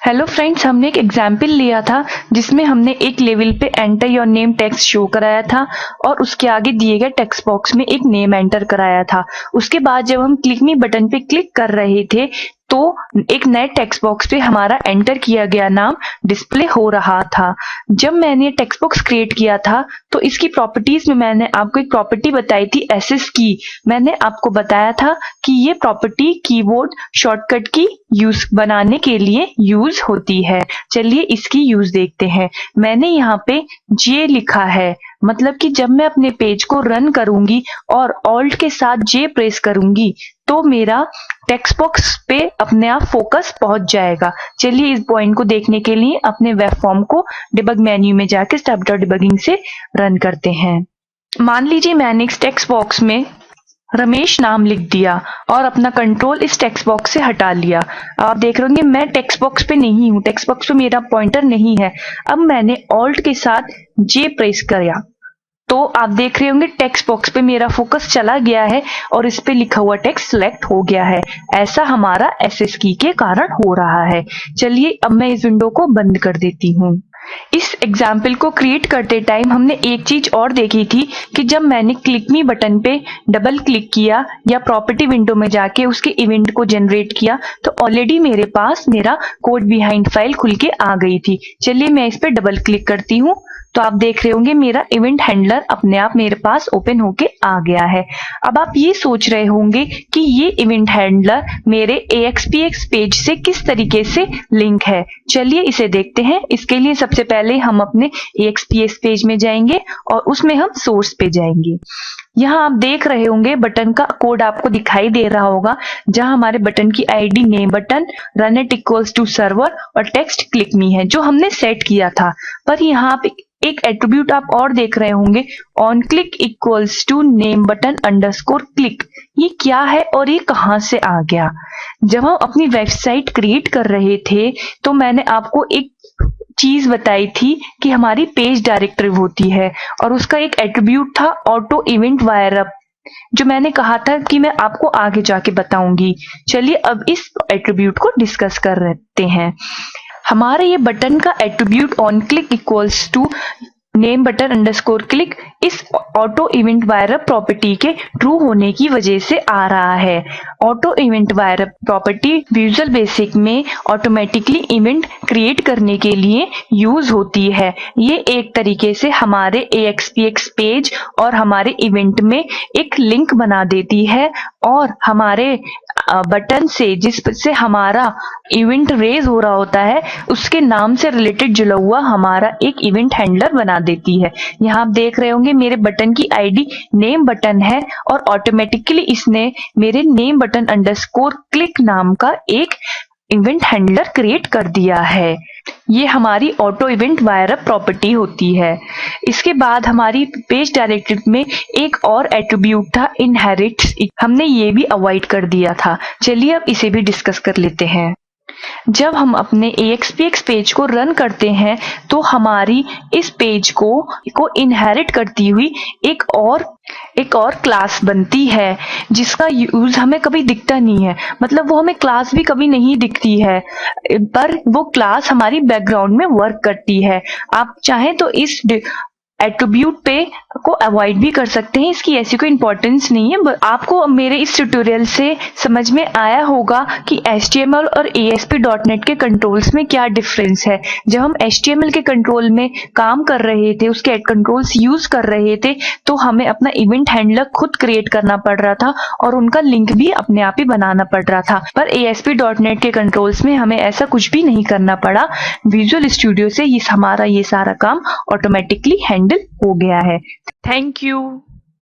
Hello friends, हमने एक example लिया था जिसमें हमने एक लेवल पे enter your name text show कराया था और उसके आगे दिए गए टेक्स्ट बॉक्स में एक नेम एंटर कराया था। उसके बाद जब हम क्लिक मी बटन पे क्लिक कर रहे थे तो एक नए टेक्स्ट बॉक्स पे हमारा एंटर किया गया नाम डिस्प्ले हो रहा था। जब मैंने टेक्स्ट बॉक्स क्रिएट किया था तो इसकी प्रॉपर्टीज में मैंने आपको एक प्रॉपर्टी बताई थी एसएस की। मैंने आपको बताया था कि ये प्रॉपर्टी कीबोर्ड शॉर्टकट की यूज बनाने के लिए यूज होती है। चलिए इसकी यूज देखते हैं। मैंने यहाँ पे जे लिखा है, मतलब कि जब मैं अपने पेज को रन करूंगी और ऑल्ट के साथ जे प्रेस करूंगी तो मेरा टेक्स्ट बॉक्स पे अपने आप फोकस पहुंच जाएगा। चलिए इस पॉइंट को देखने के लिए अपने वेब फॉर्म को डिबग मेन्यू में जाके step.debugging से रन करते हैं। मान लीजिए मैंने इस टेक्स्ट बॉक्स में रमेश नाम लिख दिया और अपना कंट्रोल इस टेक्स्ट बॉक्स से हटा लिया। आप देख रहे होंगे मैं टेक्स्ट बॉक्स पे नहीं हूँ, टेक्स्ट बॉक्स पे मेरा पॉइंटर नहीं है। अब मैंने ऑल्ट के साथ जे प्रेस किया तो आप देख रहे होंगे टेक्स्ट बॉक्स पे मेरा फोकस चला गया है और इस पे लिखा हुआ टेक्स्ट सिलेक्ट हो गया है। ऐसा हमारा एसएस की के कारण हो रहा है। चलिए अब मैं इस विंडो को बंद कर देती हूँ। इस एग्जाम्पल को क्रिएट करते टाइम हमने एक चीज और देखी थी कि जब मैंने क्लिक मी बटन पे डबल क्लिक किया या प्रॉपर्टी विंडो में जाके उसके इवेंट को जनरेट किया तो ऑलरेडी मेरे पास मेरा कोड बिहाइंड फाइल खुल के आ गई थी। चलिए मैं इस पे डबल क्लिक करती हूँ तो आप देख रहे होंगे मेरा इवेंट हैंडलर अपने आप मेरे पास ओपन होके आ गया है। अब आप ये सोच रहे होंगे कि ये इवेंट हैंडलर मेरे AXPX पेज से किस तरीके से लिंक है। चलिए इसे देखते हैं। इसके लिए सबसे पहले हम अपने AXPX पेज में जाएंगे और उसमें हम सोर्स पे जाएंगे। यहाँ आप देख रहे होंगे बटन का कोड आपको दिखाई दे रहा होगा, जहां हमारे बटन की ID name button, run it equals to server और टेक्स्ट क्लिक मी है जो हमने सेट किया था। पर यहाँ पे एक एट्रीब्यूट आप और देख रहे होंगे, on click equals to name button underscore click. ये क्या है और ये कहां से आ गया? जब हम अपनी वेबसाइट क्रिएट कर रहे थे तो मैंने आपको एक चीज बताई थी कि हमारी पेज डायरेक्टरी होती है और उसका एक एट्रीब्यूट था ऑटो इवेंट वायर अप, जो मैंने कहा था कि मैं आपको आगे जाके बताऊंगी। चलिए अब इस एट्रीब्यूट को डिस्कस कर लेते हैं। हमारे ये बटन का attribute on click equals to name button underscore click इस auto event wire up property के ट्रू होने की वजह से आ रहा है। Auto event wire up property Visual Basic में ऑटोमेटिकली इवेंट क्रिएट करने के लिए यूज होती है। ये एक तरीके से हमारे AXPX पेज और हमारे इवेंट में एक लिंक बना देती है और हमारे बटन से जिससे हमारा इवेंट रेज हो रहा होता है उसके नाम से रिलेटेड जुड़ा हुआ हमारा एक इवेंट हैंडलर बना देती है। यहाँ आप देख रहे होंगे मेरे बटन की आईडी नेम बटन है और ऑटोमेटिकली इसने मेरे नेम बटन अंडरस्कोर क्लिक नाम का एक इवेंट हैंडलर क्रिएट कर दिया है। ये हमारी auto event wire up property होती है। इसके बाद हमारी पेज डायरेक्टरी में एक और एट्रीब्यूट था इनहेरिट्स, हमने ये भी अवॉइड कर दिया था। चलिए अब इसे भी डिस्कस कर लेते हैं। जब हम अपने AXPX पेज को रन करते हैं तो हमारी इस पेज को इनहेरिट करती हुई एक और क्लास बनती है जिसका यूज हमें कभी दिखता नहीं है, मतलब वो हमें क्लास भी कभी नहीं दिखती है, पर वो क्लास हमारी बैकग्राउंड में वर्क करती है। आप चाहें तो इस एट्रीब्यूट पे को अवॉइड भी कर सकते हैं, इसकी ऐसी कोई इंपॉर्टेंस नहीं है। आपको मेरे इस ट्यूटोरियल से समझ में आया होगा कि HTML और ASP.NET के कंट्रोल्स में क्या डिफरेंस है। जब हम HTML के कंट्रोल में काम कर रहे थे, उसके कंट्रोल्स यूज कर रहे थे, तो हमें अपना इवेंट हैंडलर खुद क्रिएट करना पड़ रहा था और उनका लिंक भी अपने आप ही बनाना पड़ रहा था। पर ASP.NET के कंट्रोल्स में हमें ऐसा कुछ भी नहीं करना पड़ा। विजुअल स्टूडियो से हमारा ये सारा काम ऑटोमेटिकली हैंडल हो गया है। Thank you.